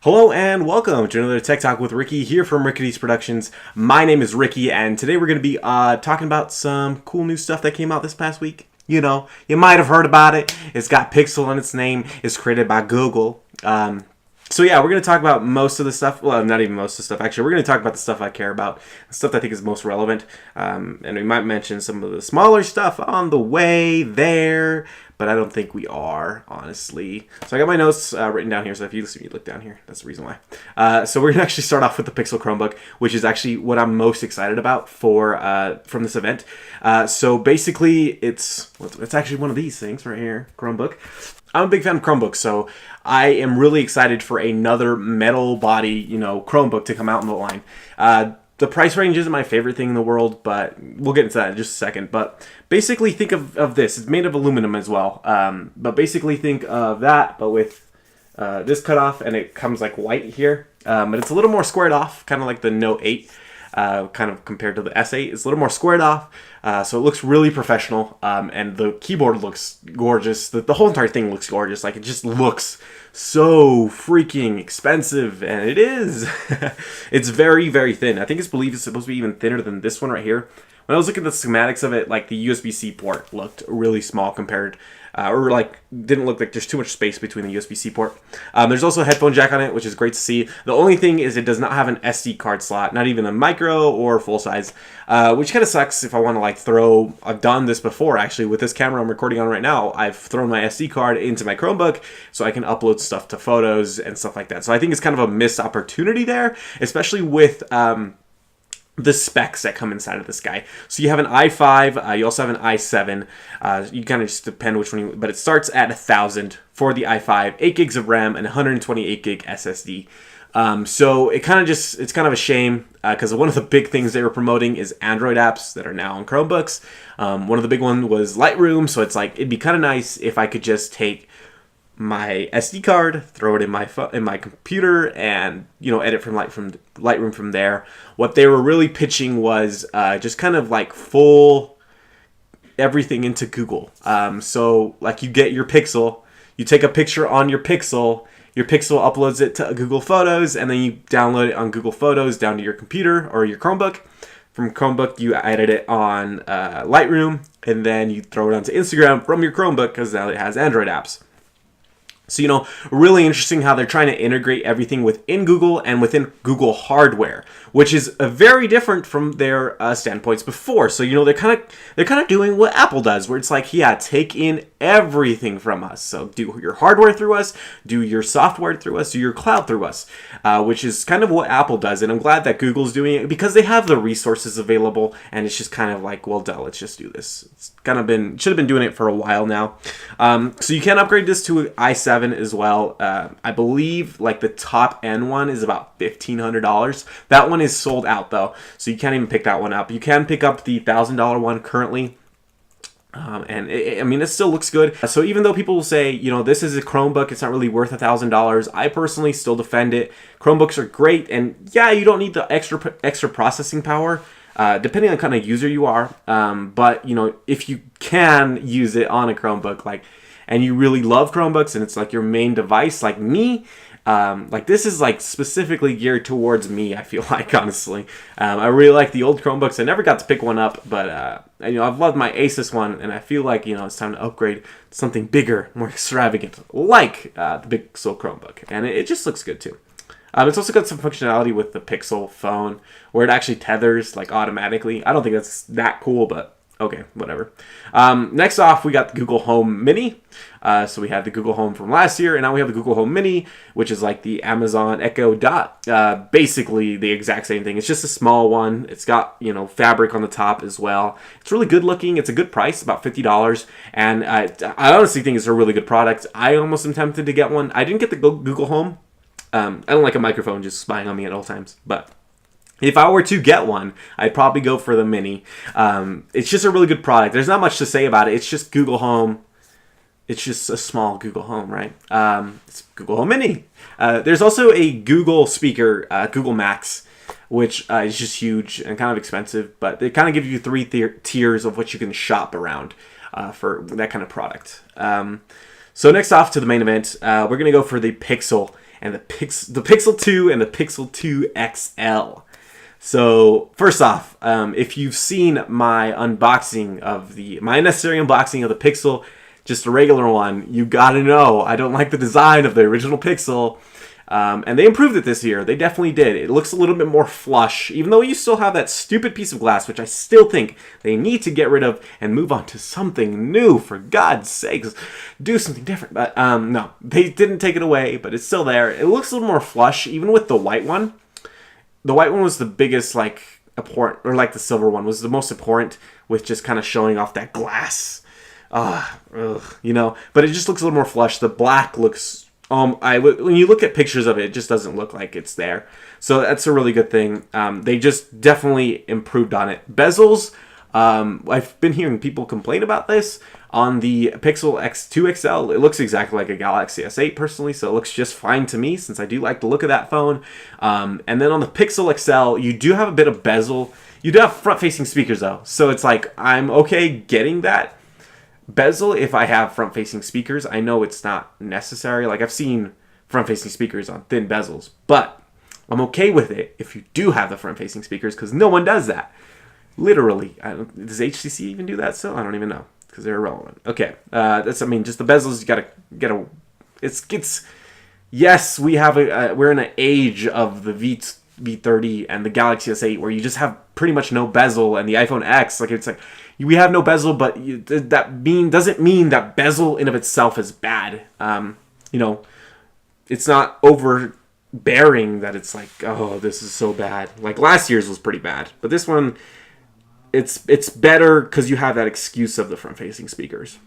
Hello and welcome to another Tech Talk with Ricky here from Rickydees Productions. My name is Ricky and today we're going to be talking about some cool new stuff that came out this past week. You know, you might have heard about it. It's got Pixel in its name. It's created by Google. So yeah, we're going to talk about most of the stuff. Well, not even most of the stuff, actually. We're going to talk about the stuff I care about, the stuff that I think is most relevant. And we might mention some of the smaller stuff on the way there, but I don't think we are, honestly. So I got my notes written down here, so if you see me look down here, that's the reason why. So we're going to actually start off with the Pixel Chromebook, which is actually what I'm most excited about from this event. So basically, it's actually one of these things right here, Chromebook. I'm a big fan of Chromebooks, so I am really excited for another metal body, Chromebook to come out in the line. The price range isn't my favorite thing in the world, but we'll get into that in just a second. But basically think of this. It's made of aluminum as well. But basically think of that, but with this cut off, and it comes like white here. But it's a little more squared off, kind of like the Note 8. Kind of compared to the S8. It's a little more squared off, so it looks really professional, and the keyboard looks gorgeous. The whole entire thing looks gorgeous. Like, it just looks so freaking expensive, and it is. It's very, very thin. I think it's supposed to be even thinner than this one right here. When I was looking at the schematics of it, like, the USB-C port looked really small compared, or like didn't look like there's too much space between the USB-C port. There's also a headphone jack on it, which is great to see. The only thing is it does not have an SD card slot, not even a micro or full size, which kind of sucks if I want to like I've done this before actually with this camera I'm recording on right now. I've thrown my SD card into my Chromebook so I can upload stuff to photos and stuff like that. So I think it's kind of a missed opportunity there, especially with the specs that come inside of this guy. So you have an i5, you also have an i7. You kind of just depend which one but it starts at 1,000 for the i5, 8 gigs of RAM, and 128 gig SSD. So it's kind of a shame because one of the big things they were promoting is Android apps that are now on Chromebooks. One of the big ones was Lightroom, so it's like it'd be kind of nice if I could just take my SD card, throw it in my computer, and edit from Lightroom from there. What they were really pitching was just kind of like full everything into Google. So like you get your Pixel, you take a picture on your Pixel uploads it to Google Photos, and then you download it on Google Photos down to your computer or your Chromebook. From Chromebook, you edit it on Lightroom, and then you throw it onto Instagram from your Chromebook because now it has Android apps. So, really interesting how they're trying to integrate everything within Google and within Google hardware, which is very different from their standpoints before. So, they're kind of doing what Apple does, where it's like, yeah, take in everything from us. So, do your hardware through us, do your software through us, do your cloud through us, which is kind of what Apple does. And I'm glad that Google's doing it because they have the resources available, and it's just kind of like, well, duh, let's just do this. It's should have been doing it for a while now. So you can upgrade this to i7 as well. I believe like the top end one is about $1,500. That one is sold out though, so you can't even pick that one up. You can pick up the $1,000 one currently. And it still looks good. So even though people will say, this is a Chromebook, it's not really worth $1,000, I personally still defend it. Chromebooks are great, and yeah, you don't need the extra processing power, depending on kind of user you are. But if you can use it on a Chromebook, and you really love Chromebooks, and it's like your main device, like me, this is like specifically geared towards me, I feel like, honestly. I really like the old Chromebooks. I never got to pick one up, but I've loved my Asus one, and I feel like it's time to upgrade to something bigger, more extravagant, like the Pixel Chromebook, and it just looks good too. It's also got some functionality with the Pixel phone where it actually tethers like automatically. I don't think that's that cool, but okay, whatever. Next off, we got the Google Home Mini. So we had the Google Home from last year, and now we have the Google Home Mini, which is like the Amazon Echo Dot. Basically the exact same thing. It's just a small one. It's got, fabric on the top as well. It's really good looking. It's a good price, about $50. And I honestly think it's a really good product. I almost am tempted to get one. I didn't get the Google Home. I don't like a microphone just spying on me at all times, but if I were to get one, I'd probably go for the Mini. It's just a really good product. There's not much to say about it. It's just Google Home. It's just a small Google Home, right? It's Google Home Mini. There's also a Google speaker, Google Max, which is just huge and kind of expensive, but they kind of give you three tiers of what you can shop around for that kind of product. So next off to the main event, we're going to go for the Pixel and the Pixel 2 and the Pixel 2 XL. So first off, if you've seen my unboxing of my unnecessary unboxing of the Pixel, just a regular one, you gotta know I don't like the design of the original Pixel. And they improved it this year. They definitely did. It looks a little bit more flush, even though you still have that stupid piece of glass, which I still think they need to get rid of and move on to something new. For God's sakes, do something different. But no, they didn't take it away, but it's still there. It looks a little more flush, even with the white one. The white one was the biggest, abhorrent, or the silver one was the most abhorrent, with just kind of showing off that glass. You know, but it just looks a little more flush. The black looks, when you look at pictures of it, it just doesn't look like it's there. So that's a really good thing. They just definitely improved on it. Bezels, I've been hearing people complain about this. On the Pixel X2 XL, it looks exactly like a Galaxy S8 personally, so it looks just fine to me since I do like the look of that phone. And then on the Pixel XL, you do have a bit of bezel. You do have front-facing speakers though, so it's like I'm okay getting that bezel if I have front-facing speakers. I know it's not necessary. I've seen front-facing speakers on thin bezels, but I'm okay with it if you do have the front-facing speakers, because no one does that. Literally, does HTC even do that still? I don't even know, because they're irrelevant. Okay, just the bezels. You gotta get a. It's yes, we're in an age of the V30 and the Galaxy S8 where you just have pretty much no bezel, and the iPhone X we have no bezel, but doesn't mean that bezel in of itself is bad. You know, it's not overbearing that it's oh, this is so bad. Last year's was pretty bad, but this one, it's better because you have that excuse of the front-facing speakers.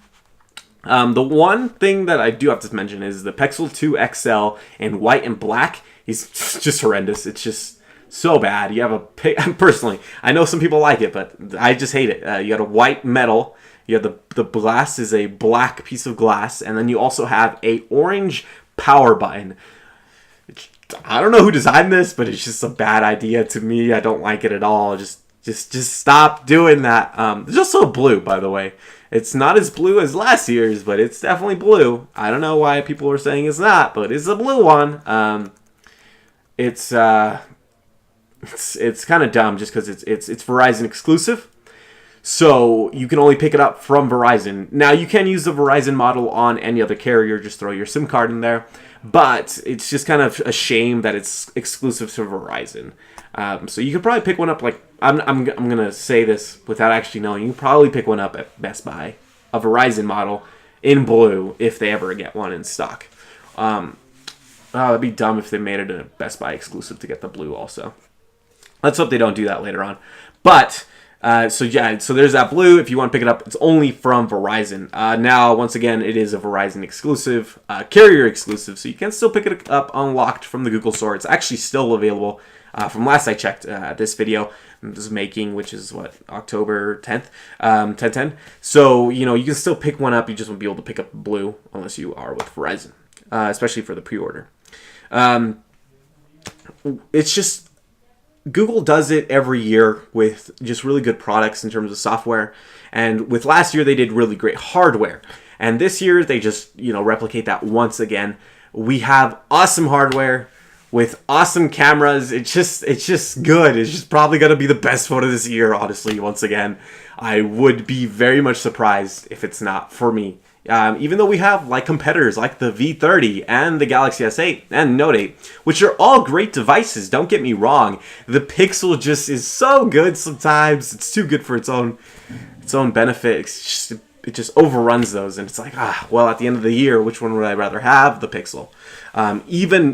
The one thing that I do have to mention is the Pixel 2 XL in white and black is just horrendous. It's just so bad. You have personally, I know some people like it, but I just hate it. You got a white metal. You have the glass is a black piece of glass, and then you also have a orange power button. I don't know who designed this, but it's just a bad idea to me. I don't like it at all. Just stop doing that. It's also blue, by the way. It's not as blue as last year's, but it's definitely blue. I don't know why people are saying it's not, but it's a blue one. It's kind of dumb just because it's Verizon exclusive, so you can only pick it up from Verizon. Now you can use the Verizon model on any other carrier, just throw your SIM card in there, but it's just kind of a shame that it's exclusive to Verizon. So you could probably pick one up. I'm gonna say this without actually knowing. You can probably pick one up at Best Buy, a Verizon model in blue, if they ever get one in stock. That'd be dumb if they made it a Best Buy exclusive to get the blue also. Let's hope they don't do that later on. But, so there's that blue. If you want to pick it up, it's only from Verizon. Now, once again, it is a Verizon exclusive, carrier exclusive, so you can still pick it up unlocked from the Google Store. It's actually still available from last I checked this video. This is making, which is, October 10th, 10/10. So, you can still pick one up. You just won't be able to pick up blue unless you are with Verizon, especially for the pre-order. It's just, Google does it every year with just really good products in terms of software. And with last year, they did really great hardware. And this year, they just, replicate that once again. We have awesome hardware with awesome cameras. It's just good. It's just probably going to be the best phone of this year, honestly. Once again, I would be very much surprised if it's not for me. Even though we have competitors like the V30 and the Galaxy S8 and Note 8, which are all great devices, don't get me wrong. The Pixel just is so good sometimes. It's too good for its own benefit. It just overruns those, and it's at the end of the year, which one would I rather have? The Pixel.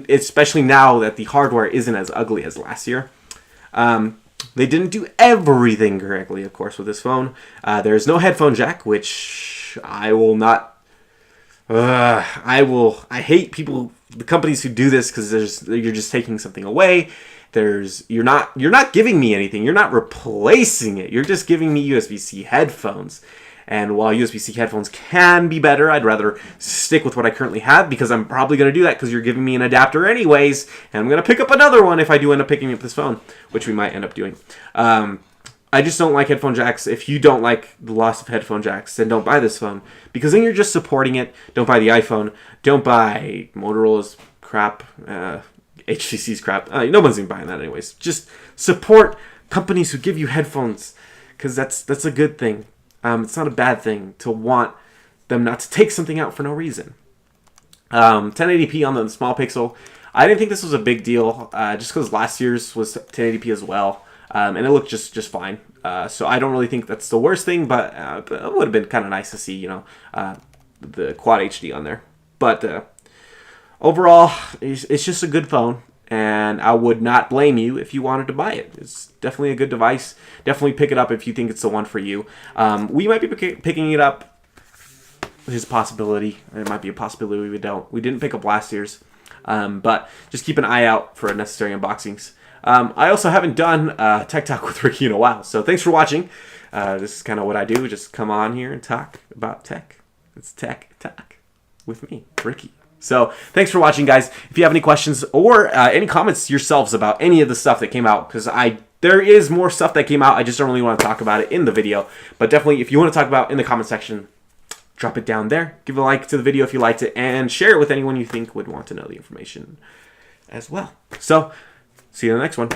Especially now that the hardware isn't as ugly as last year. They didn't do everything correctly, of course, with this phone. There's no headphone jack, which I will not. I hate the companies who do this, because you're just taking something away. You're not giving me anything. You're not replacing it. You're just giving me USB-C headphones. And while USB-C headphones can be better, I'd rather stick with what I currently have, because I'm probably going to do that because you're giving me an adapter anyways, and I'm going to pick up another one if I do end up picking up this phone, which we might end up doing. I just don't like headphone jacks. If you don't like the loss of headphone jacks, then don't buy this phone, because then you're just supporting it. Don't buy the iPhone. Don't buy Motorola's crap. HTC's crap. No one's even buying that anyways. Just support companies who give you headphones, because that's a good thing. It's not a bad thing to want them not to take something out for no reason. 1080p on the small pixel. I didn't think this was a big deal, just because last year's was 1080p as well, and it looked just fine. So I don't really think that's the worst thing, but it would have been kind of nice to see, you know, the Quad HD on there. But overall, it's just a good phone, and I would not blame you if you wanted to buy it. It's definitely a good device. Definitely pick it up if you think it's the one for you. We might be picking it up. There's a possibility. There might be a possibility we don't. We didn't pick up last year's. But just keep an eye out for necessary unboxings. I also haven't done Tech Talk with Ricky in a while, so thanks for watching. This is kind of what I do, just come on here and talk about tech. It's Tech Talk with me, Ricky. So thanks for watching, guys. If you have any questions or any comments yourselves about any of the stuff that came out, because there is more stuff that came out, I just don't really want to talk about it in the video. But definitely, if you want to talk about it in the comment section, drop it down there. Give a like to the video if you liked it, and share it with anyone you think would want to know the information as well. So, see you in the next one.